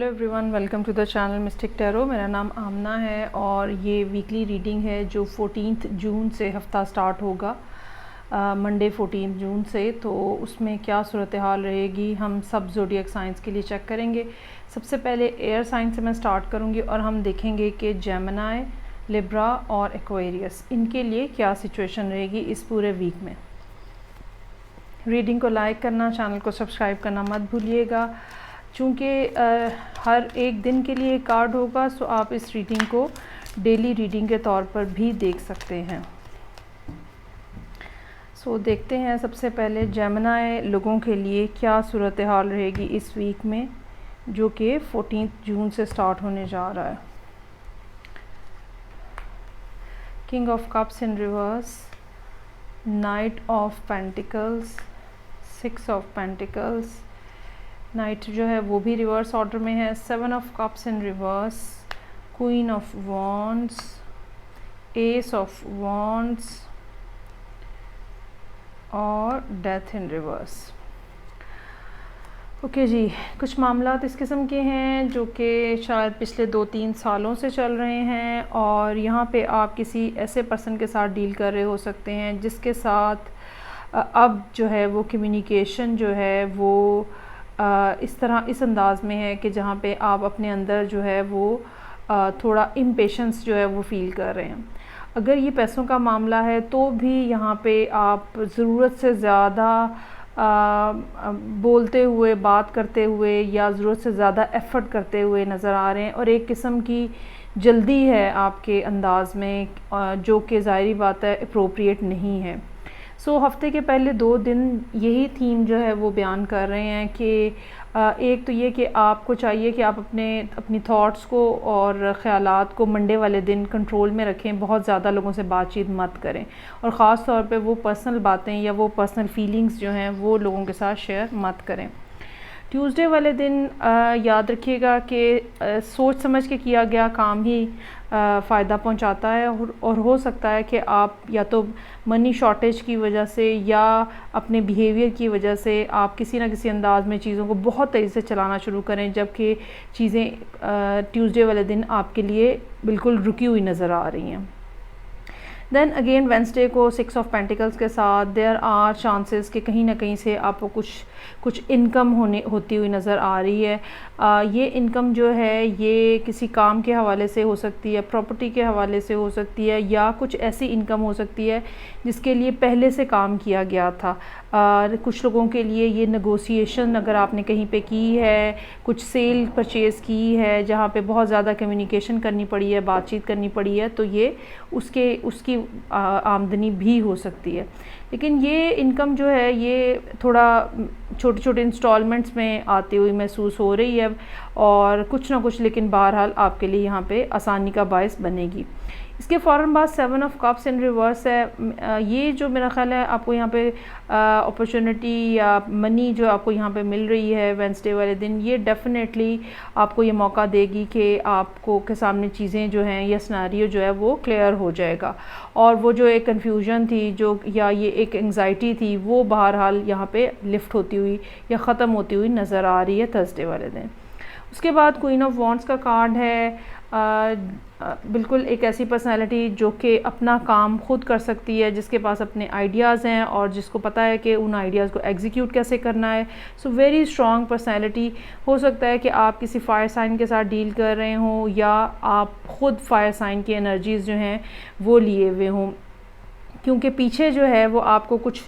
Hello everyone, welcome to the channel Mystic Tarot. मेरा नाम आमना है और ये वीकली रीडिंग है जो 14 जून से हफ्ता स्टार्ट होगा, मंडे 14 जून से। तो उसमें क्या सूरत हाल रहेगी हम सब ज़ोडिएक साइंस के लिए चेक करेंगे। सबसे पहले एयर साइंस से मैं स्टार्ट करूँगी और हम देखेंगे कि जेमिनी, लिब्रा और एक्वेरियस इनके लिए क्या सिचुएशन रहेगी इस पूरे वीक में। रीडिंग को लाइक करना, चैनल को सब्सक्राइब करना मत भूलिएगा। चूँकि हर एक दिन के लिए कार्ड होगा, सो आप इस रीडिंग को डेली रीडिंग के तौर पर भी देख सकते हैं। सो देखते हैं सबसे पहले जेमिनी लोगों के लिए क्या सूरत हाल रहेगी इस वीक में, जो कि 14 जून से स्टार्ट होने जा रहा है। King of cups in reverse, night of pentacles, 6 of pentacles, night जो है वो भी रिवर्स ऑर्डर में है, 7 of cups in reverse, queen of wands, S of wands और डेथ इन रिवर्स। ओके जी, कुछ मामलात इस किस्म के हैं जो कि शायद पिछले 2-3 सालों से चल रहे हैं और यहाँ पे आप किसी ऐसे पर्सन के साथ डील कर रहे हो सकते हैं जिसके साथ अब जो है वो कम्युनिकेशन जो है वो इस तरह इस अंदाज़ में है कि जहाँ पे आप अपने अंदर जो है वो थोड़ा इम्पेशेंस जो है वो फ़ील कर रहे हैं। अगर ये पैसों का मामला है तो भी यहाँ पे आप ज़रूरत से ज़्यादा बोलते हुए, बात करते हुए या ज़रूरत से ज़्यादा एफ़र्ट करते हुए नज़र आ रहे हैं और एक किस्म की जल्दी है आपके अंदाज़ में, जो कि ज़ाहिरी बात है अप्रोप्रिएट नहीं है। सो हफ्ते के पहले 2 दिन यही थीम जो है वो बयान कर रहे हैं कि एक तो ये कि आपको चाहिए कि आप अपनी थॉट्स को और ख़यालात को मंडे वाले दिन कंट्रोल में रखें, बहुत ज़्यादा लोगों से बातचीत मत करें और ख़ास तौर पे वो पर्सनल बातें या वो पर्सनल फीलिंग्स जो हैं वो लोगों के साथ शेयर मत करें। ट्यूसडे वाले दिन याद रखिएगा कि सोच समझ के किया गया काम ही फ़ायदा पहुंचाता है और हो सकता है कि आप या तो मनी शॉर्टेज की वजह से या अपने बिहेवियर की वजह से आप किसी ना किसी अंदाज़ में चीज़ों को बहुत तेज़ी से चलाना शुरू करें, जबकि चीज़ें ट्यूसडे वाले दिन आपके लिए बिल्कुल रुकी हुई नज़र आ रही हैं। देन अगेन वेंसडे को 6 ऑफ पेंटिकल्स के साथ देयर आर चांसेस कि कहीं ना कहीं से आपको कुछ इनकम होती हुई नज़र आ रही है। ये इनकम जो है ये किसी काम के हवाले से हो सकती है, प्रॉपर्टी के हवाले से हो सकती है या कुछ ऐसी इनकम हो सकती है जिसके लिए पहले से काम किया गया था। कुछ लोगों के लिए ये नेगोशिएशन अगर आपने कहीं पे की है, कुछ सेल परचेज़ की है जहाँ पे बहुत ज़्यादा कम्युनिकेशन करनी पड़ी है, बातचीत करनी पड़ी है, तो ये उसकी आमदनी भी हो सकती है। लेकिन ये इनकम जो है ये थोड़ा छोटे छोटे इंस्टॉलमेंट्स में आती हुई महसूस हो रही है और कुछ ना कुछ लेकिन बहरहाल आपके लिए यहाँ पे आसानी का बायस बनेगी। इसके फ़ौरन बाद 7 ऑफ कप्स इन रिवर्स है। ये जो मेरा ख़्याल है आपको यहाँ पे अपॉर्चुनिटी या मनी जो आपको यहाँ पे मिल रही है वेंसडे वाले दिन, ये डेफिनेटली आपको ये मौका देगी कि आपको के सामने चीज़ें जो हैं या सिनेरियो जो है वो क्लियर हो जाएगा और वो जो एक कन्फ्यूजन थी जो या ये एक एंग्जाइटी थी वो बहरहाल यहाँ पे लिफ्ट होती हुई या ख़त्म होती हुई नज़र आ रही है थर्सडे वाले दिन। उसके बाद क्वीन ऑफ वॉन्ड्स का कार्ड है। बिल्कुल एक ऐसी पर्सनालिटी जो कि अपना काम खुद कर सकती है, जिसके पास अपने आइडियाज़ हैं और जिसको पता है कि उन आइडियाज़ को एग्जीक्यूट कैसे करना है। So very strong personality. हो सकता है कि आप किसी फायर साइन के साथ डील कर रहे हों या आप ख़ुद फायर साइन की एनर्जीज़ जो हैं वो लिए हुए हों, क्योंकि पीछे जो है वो आपको कुछ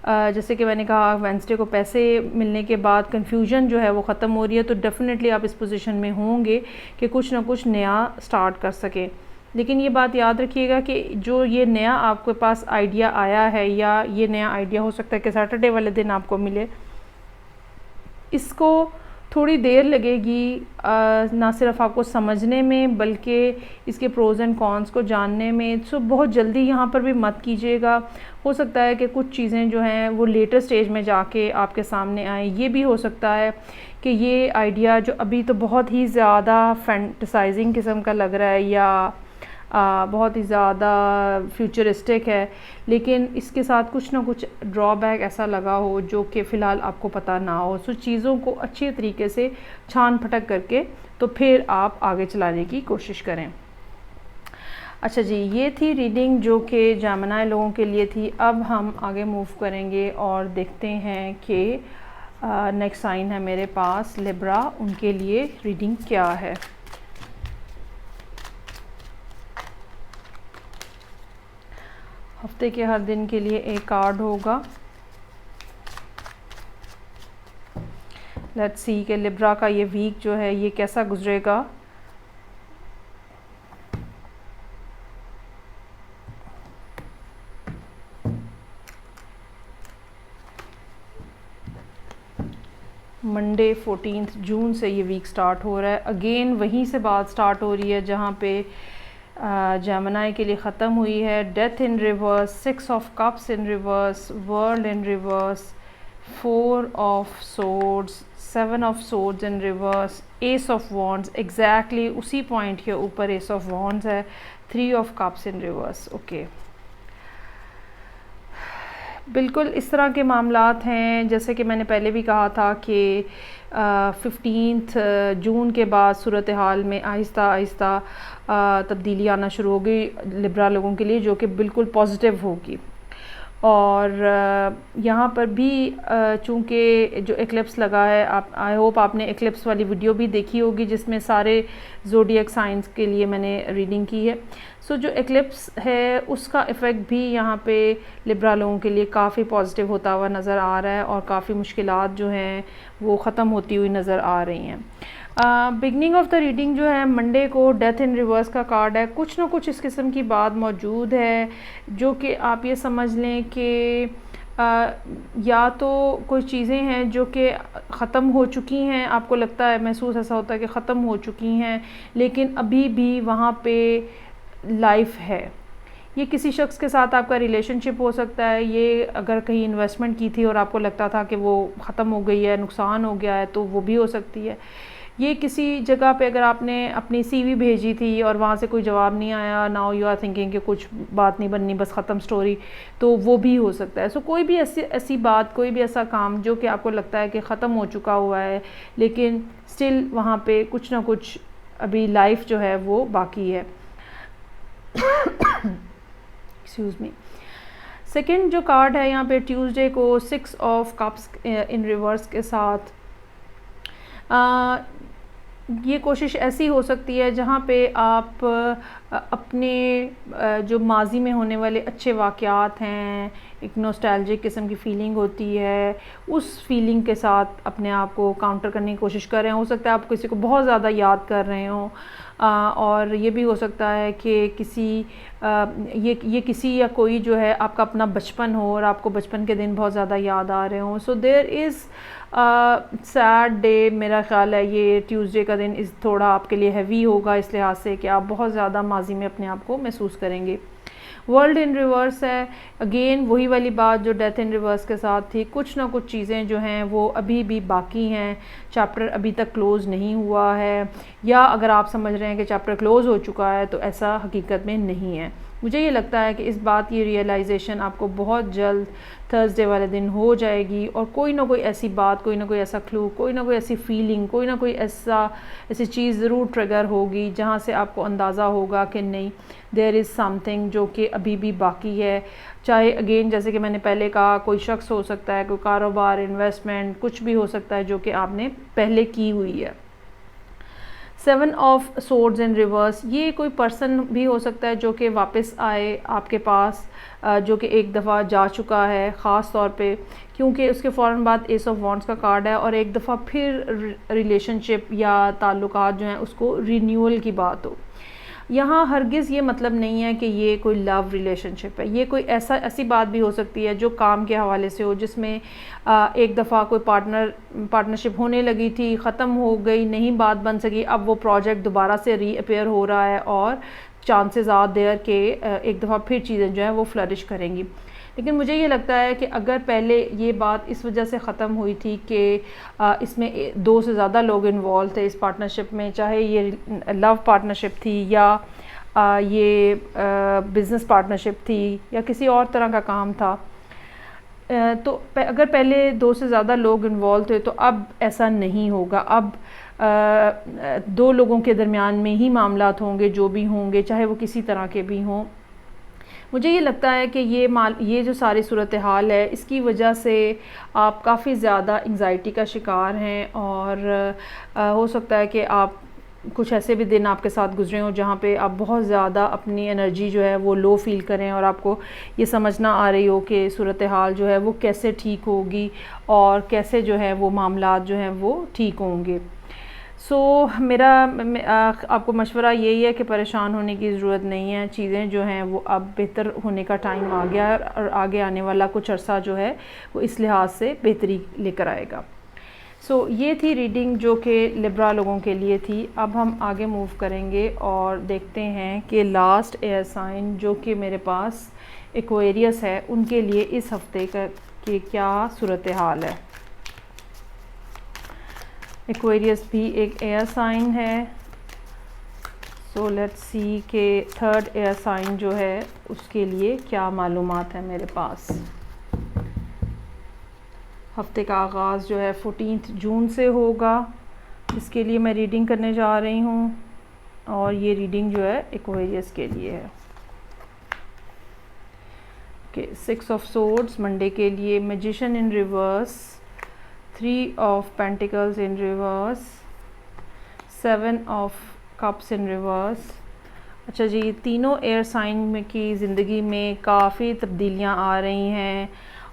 जैसे कि मैंने कहा वेंसडे को पैसे मिलने के बाद कन्फ्यूजन जो है वो ख़त्म हो रही है, तो डेफ़िनेटली आप इस पोजीशन में होंगे कि कुछ ना कुछ नया स्टार्ट कर सकें। लेकिन ये बात याद रखिएगा कि जो ये नया आपके पास आइडिया आया है या ये नया आइडिया हो सकता है कि सैटरडे वाले दिन आपको मिले, इसको थोड़ी देर लगेगी ना सिर्फ आपको समझने में बल्कि इसके प्रोज़ एंड कॉन्स को जानने में। सो बहुत जल्दी यहाँ पर भी मत कीजिएगा। हो सकता है कि कुछ चीज़ें जो हैं वो लेटर स्टेज में जाके आपके सामने आएँ। ये भी हो सकता है कि ये आइडिया जो अभी तो बहुत ही ज़्यादा फैंटेसाइजिंग किस्म का लग रहा है या बहुत ही ज़्यादा फ्यूचरिस्टिक है, लेकिन इसके साथ कुछ ना कुछ ड्रॉबैक ऐसा लगा हो जो कि फ़िलहाल आपको पता ना हो। सो चीज़ों को अच्छे तरीके से छान फटक करके तो फिर आप आगे चलाने की कोशिश करें। अच्छा जी, ये थी रीडिंग जो कि जेमिनी लोगों के लिए थी। अब हम आगे मूव करेंगे और देखते हैं कि नेक्स्ट साइन है मेरे पास लिब्रा, उनके लिए रीडिंग क्या है। हफ्ते के हर दिन के लिए एक कार्ड होगा। लेट्स सी कि लिब्रा का ये वीक जो है ये कैसा गुजरेगा। मंडे 14 जून से ये वीक स्टार्ट हो रहा है। अगेन वहीं से बात स्टार्ट हो रही है जहाँ पे जेमिनी के लिए ख़त्म हुई है। Death in reverse, 6 of cups in reverse, world in reverse, 4 of swords, 7 of swords in reverse, S of wands, exactly उसी पॉइंट के ऊपर एस ऑफ वॉन्ड्स है, 3 of cups in reverse. Okay, बिल्कुल इस तरह के मामलात हैं जैसे कि मैंने पहले भी कहा था कि 15 जून के बाद सूरत हाल में आहिस्ता आहिस्ता तब्दीली आना शुरू होगी लिब्रा लोगों के लिए, जो कि बिल्कुल पॉजिटिव होगी। और यहाँ पर भी चूँकि जो एक्लिप्स लगा है, आप आई होप आपने एक्लिप्स वाली वीडियो भी देखी होगी जिसमें सारे ज़ोडिएक साइंस के लिए मैंने रीडिंग की है। सो जो एक्लिप्स है उसका इफ़ेक्ट भी यहाँ पे लिब्रा लोगों के लिए काफ़ी पॉजिटिव होता हुआ नज़र आ रहा है और काफ़ी मुश्किलात जो हैं वो ख़त्म होती हुई नज़र आ रही हैं। बिगनिंग ऑफ द रीडिंग जो है मंडे को डेथ इन रिवर्स का कार्ड है। कुछ ना कुछ इस किस्म की बात मौजूद है जो कि आप ये समझ लें कि या तो कोई चीज़ें हैं जो कि ख़त्म हो चुकी हैं, आपको लगता है, महसूस ऐसा होता है कि ख़त्म हो चुकी हैं, लेकिन अभी भी वहाँ पे लाइफ है। ये किसी शख्स के साथ आपका रिलेशनशिप हो सकता है। ये अगर कहीं इन्वेस्टमेंट की थी और आपको लगता था कि वो ख़त्म हो गई है, नुकसान हो गया है, तो वो भी हो सकती है। ये किसी जगह पे अगर आपने अपनी सीवी भेजी थी और वहाँ से कोई जवाब नहीं आया, नाउ यू आर थिंकिंग कि कुछ बात नहीं बननी, बस ख़त्म स्टोरी, तो वो भी हो सकता है। सो कोई भी ऐसी बात, कोई भी ऐसा काम जो कि आपको लगता है कि ख़त्म हो चुका हुआ है, लेकिन स्टिल वहाँ पे कुछ ना कुछ अभी लाइफ जो है वो बाकी है। Excuse me. सेकेंड जो कार्ड है यहाँ पे ट्यूसडे को 6 ऑफ कप्स इन रिवर्स के साथ, ये कोशिश ऐसी हो सकती है जहाँ पे आप अपने जो माजी में होने वाले अच्छे वाक़यात हैं, एक नॉस्टैल्जिक किस्म की फ़ीलिंग होती है, उस फीलिंग के साथ अपने आप को काउंटर करने की कोशिश कर रहे हैं। हो सकता है आप किसी को बहुत ज़्यादा याद कर रहे हों, और ये भी हो सकता है कि किसी ये किसी या कोई जो है आपका अपना बचपन हो और आपको बचपन के दिन बहुत ज़्यादा याद आ रहे हों। So there is sad day. मेरा ख़्याल है ये ट्यूसडे का दिन इस थोड़ा आपके लिए हैवी होगा इस लिहाज से कि आप बहुत ज़्यादा माजी में अपने आप को महसूस करेंगे। वर्ल्ड इन रिवर्स है, अगेन वही वाली बात जो डेथ इन रिवर्स के साथ थी। कुछ ना कुछ चीज़ें जो हैं वो अभी भी बाकी हैं, चैप्टर अभी तक क्लोज़ नहीं हुआ है, या अगर आप समझ रहे हैं कि चैप्टर क्लोज़ हो चुका है तो ऐसा हकीकत में नहीं है। मुझे ये लगता है कि इस बात की रियलाइजेशन आपको बहुत जल्द थर्सडे वाले दिन हो जाएगी, और कोई ना कोई ऐसी बात, कोई ना कोई ऐसा क्लू, कोई ना कोई ऐसी फीलिंग, कोई ना कोई ऐसी चीज़ ज़रूर ट्रिगर होगी जहाँ से आपको अंदाज़ा होगा कि नहीं, देयर इज़ समथिंग जो कि अभी भी बाकी है। चाहे अगेन जैसे कि मैंने पहले कहा, कोई शख्स हो सकता है, कोई कारोबार, इन्वेस्टमेंट, कुछ भी हो सकता है जो कि आपने पहले की हुई है। 7 ऑफ सोर्ड्स इन रिवर्स, ये कोई पर्सन भी हो सकता है जो कि वापस आए आपके पास, जो कि एक दफ़ा जा चुका है, ख़ास तौर पे क्योंकि उसके फ़ौरन बाद एस ऑफ वॉन्ड्स का कार्ड है, और एक दफ़ा फिर रिलेशनशिप या ताल्लुकात जो हैं उसको रिन्यूअल की बात हो। यहाँ हरगिज़ ये मतलब नहीं है कि ये कोई लव रिलेशनशिप है। ये कोई ऐसी बात भी हो सकती है जो काम के हवाले से हो, जिसमें एक दफ़ा कोई पार्टनरशिप होने लगी थी, ख़त्म हो गई, नहीं बात बन सकी, अब वो प्रोजेक्ट दोबारा से रीअपेयर हो रहा है और चांसेस आर देयर के एक दफ़ा फिर चीज़ें जो हैं वो फ्लरिश करेंगी। लेकिन मुझे ये लगता है कि अगर पहले ये बात इस वजह से ख़त्म हुई थी कि इसमें 2 से ज़्यादा लोग इन्वॉल्व थे इस पार्टनरशिप में, चाहे ये लव पार्टनरशिप थी या ये बिज़नेस पार्टनरशिप थी या किसी और तरह का काम था, तो अगर पहले 2 से ज़्यादा लोग इन्वॉल्व थे तो अब ऐसा नहीं होगा। अब 2 लोगों के दरमियान में ही मामलात होंगे, जो भी होंगे, चाहे वो किसी तरह के भी हों। मुझे ये लगता है कि ये जो सारी सूरत हाल है, इसकी वजह से आप काफ़ी ज़्यादा एंग्ज़ाइटी का शिकार हैं, और हो सकता है कि आप कुछ ऐसे भी दिन आपके साथ गुजरे हों जहाँ पे आप बहुत ज़्यादा अपनी एनर्जी जो है वो लो फील करें, और आपको ये समझना आ रही हो कि सूरत हाल जो है वो कैसे ठीक होगी और कैसे जो है वो मामलात जो हैं वो ठीक होंगे। मेरा आपको मशवरा यही है कि परेशान होने की ज़रूरत नहीं है। चीज़ें जो हैं वो अब बेहतर होने का टाइम आ गया है, और आगे आने वाला कुछ अरसा जो है वो इस लिहाज से बेहतरी लेकर आएगा। ये थी रीडिंग जो कि लिब्रा लोगों के लिए थी। अब हम आगे मूव करेंगे और देखते हैं कि लास्ट एयर साइन जो कि मेरे पास एक्वेरियस है, उनके लिए इस हफ्ते की क्या सूरत हाल है। एक्वेरियस भी एक एयर साइन है। लेट्स सी के थर्ड एयर साइन जो है उसके लिए क्या मालूमात है मेरे पास। हफ्ते का आगाज़ जो है 14 जून से होगा, इसके लिए मैं रीडिंग करने जा रही हूँ, और ये रीडिंग जो है एक्वेरियस के लिए है। ओके, 6 ऑफ सोर्ड्स मंडे के लिए, magician in reverse, 3 of pentacles in reverse, 7 of cups in reverse. अच्छा जी, तीनों एयर साइन में की ज़िंदगी में काफ़ी तब्दीलियाँ आ रही हैं,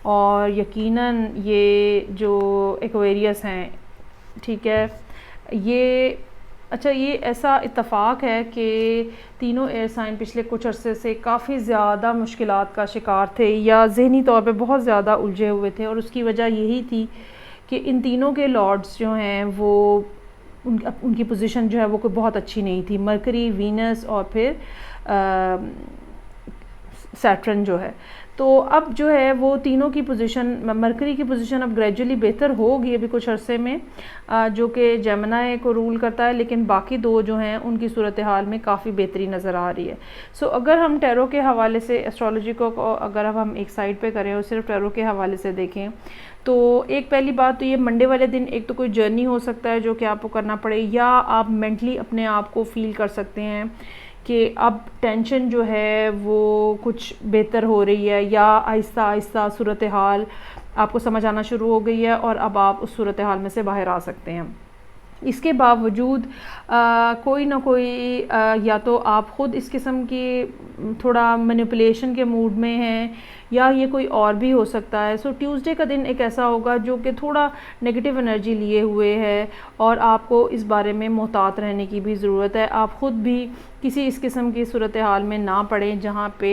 और यकीनन ये जो एक्वेरियस हैं, ठीक है, ये ऐसा इत्तफ़ाक है कि तीनों एयर साइन पिछले कुछ अरसे से काफ़ी ज़्यादा मुश्किलात का शिकार थे, या ज़हनी तौर पे बहुत ज़्यादा उलझे हुए थे, और उसकी वजह यही थी कि इन तीनों के लॉर्ड्स जो हैं वो उनकी पोजीशन जो है वो कोई बहुत अच्छी नहीं थी। मरकरी, वीनस और फिर सैटर्न जो है। तो अब जो है वो तीनों की पोजीशन, मरकरी की पोजीशन अब ग्रेजुअली बेहतर होगी अभी कुछ अरसे में, जो कि जेमिनी को रूल करता है, लेकिन बाकी 2 जो हैं उनकी सूरत हाल में काफ़ी बेहतरी नज़र आ रही है। अगर हम टैरो के हवाले से एस्ट्रोलॉजी को अगर अब हम एक साइड पे करें और सिर्फ टैरो के हवाले से देखें, तो एक पहली बात तो ये मंडे वाले दिन एक तो कोई जर्नी हो सकता है जो कि आपको करना पड़े, या आप मेंटली अपने आप को फील कर सकते हैं कि अब टेंशन जो है वो कुछ बेहतर हो रही है, या आहिस्ता आहिस्ता सूरत हाल आपको समझ आना शुरू हो गई है, और अब आप उस सूरत हाल में से बाहर आ सकते हैं। इसके बावजूद कोई ना कोई या तो आप ख़ुद इस किस्म की थोड़ा मैनिपुलेशन के मूड में हैं, या ये कोई और भी हो सकता है। ट्यूसडे का दिन एक ऐसा होगा जो कि थोड़ा नेगेटिव एनर्जी लिए हुए है, और आपको इस बारे में मोहतात रहने की भी ज़रूरत है। आप ख़ुद भी किसी इस किस्म की सूरत हाल में ना पड़ें जहाँ पे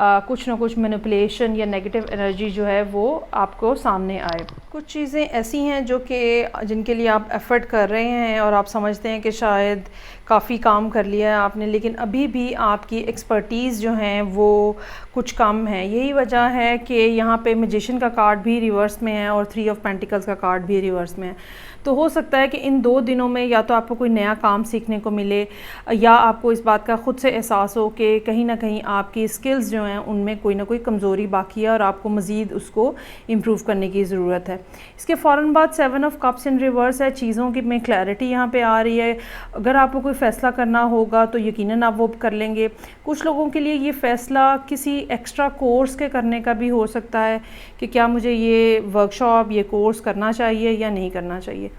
कुछ ना कुछ मैनिपुलेशन या नेगेटिव एनर्जी जो है वो आपको सामने आए। कुछ चीज़ें ऐसी हैं जो कि जिनके लिए आप एफ़र्ट कर रहे हैं और आप समझते हैं कि शायद काफ़ी काम कर लिया है आपने, लेकिन अभी भी आपकी एक्सपर्टीज़ जो हैं वो कुछ कम है। यही वजह है कि यहाँ पे मैजिशियन का कार्ड भी रिवर्स में है और 3 ऑफ पेंटिकल्स का कार्ड भी रिवर्स में है। तो हो सकता है कि इन 2 दिनों में या तो आपको कोई नया काम सीखने को मिले, या आपको इस बात का ख़ुद से एहसास हो कि कहीं ना कहीं आपकी स्किल्स जो हैं उनमें कोई ना कोई कमज़ोरी बाकी है और आपको मज़ीद उसको इम्प्रूव करने की ज़रूरत है। इसके फ़ौरन बाद 7 ऑफ कप्स इन रिवर्स है। चीज़ों की में क्लैरिटी यहाँ पे आ रही है। अगर आपको कोई फ़ैसला करना होगा तो यकीनन आप वो कर लेंगे। कुछ लोगों के लिए ये फ़ैसला किसी एक्स्ट्रा कोर्स के करने का भी हो सकता है कि क्या मुझे ये वर्कशॉप, ये कोर्स करना चाहिए या नहीं करना चाहिए।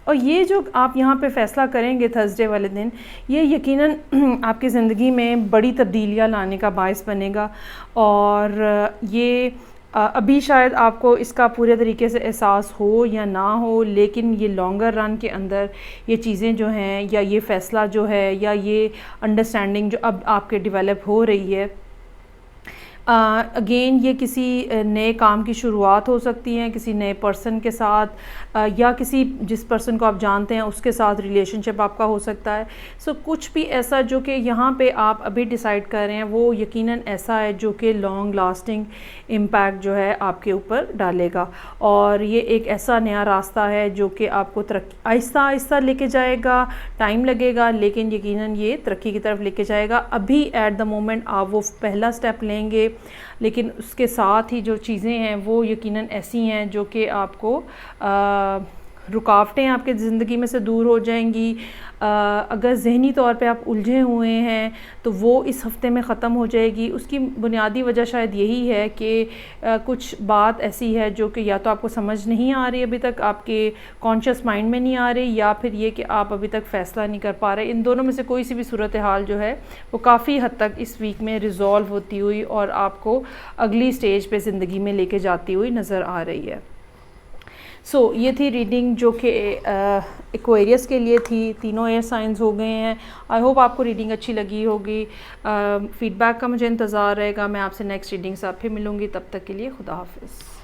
और ये जो आप यहाँ पे फ़ैसला करेंगे थर्सडे वाले दिन, ये यकीनन आपकी ज़िंदगी में बड़ी तब्दीलियाँ लाने का बायस बनेगा। और ये अभी शायद आपको इसका पूरे तरीके से एहसास हो या ना हो, लेकिन ये लॉन्गर रन के अंदर ये चीज़ें जो हैं, या ये फ़ैसला जो है, या ये अंडरस्टैंडिंग जो अब आपके डेवलप हो रही है, अगेन ये किसी नए काम की शुरुआत हो सकती है, किसी नए पर्सन के साथ, या किसी जिस पर्सन को आप जानते हैं उसके साथ रिलेशनशिप आपका हो सकता है। सो कुछ भी ऐसा जो कि यहाँ पे आप अभी डिसाइड कर रहे हैं वो यकीनन ऐसा है जो कि लॉन्ग लास्टिंग इम्पैक्ट जो है आपके ऊपर डालेगा, और ये एक ऐसा नया रास्ता है जो कि आपको तरक्की आहिस्ता आहिस्ता लेके जाएगा, टाइम लगेगा लेकिन यकीनन ये तरक्की की तरफ लेके जाएगा। अभी एट द मोमेंट आप वो पहला स्टेप लेंगे, लेकिन उसके साथ ही जो चीज़ें हैं वो यकीनन ऐसी हैं जो कि आपको रुकावटें आपके ज़िंदगी में से दूर हो जाएंगी। अगर ज़हनी तौर पे आप उलझे हुए हैं तो वो इस हफ़्ते में ख़त्म हो जाएगी। उसकी बुनियादी वजह शायद यही है कि कुछ बात ऐसी है जो कि या तो आपको समझ नहीं आ रही, अभी तक आपके कॉन्शियस माइंड में नहीं आ रही, या फिर ये कि आप अभी तक फ़ैसला नहीं कर पा रहे। इन दोनों में से कोई सी भी सूरत हाल जो है वो काफ़ी हद तक इस वीक में रिज़ॉल्व होती हुई और आपको अगली स्टेज पे ज़िंदगी में लेके जाती हुई नज़र आ रही है। ये थी रीडिंग जो कि एक्वेरियस के लिए थी। तीनों एयर साइंस हो गए हैं। आई होप आपको रीडिंग अच्छी लगी होगी। फीडबैक का मुझे इंतज़ार रहेगा। मैं आपसे नेक्स्ट रीडिंग से फिर मिलूँगी। तब तक के लिए खुदा हाफिज़।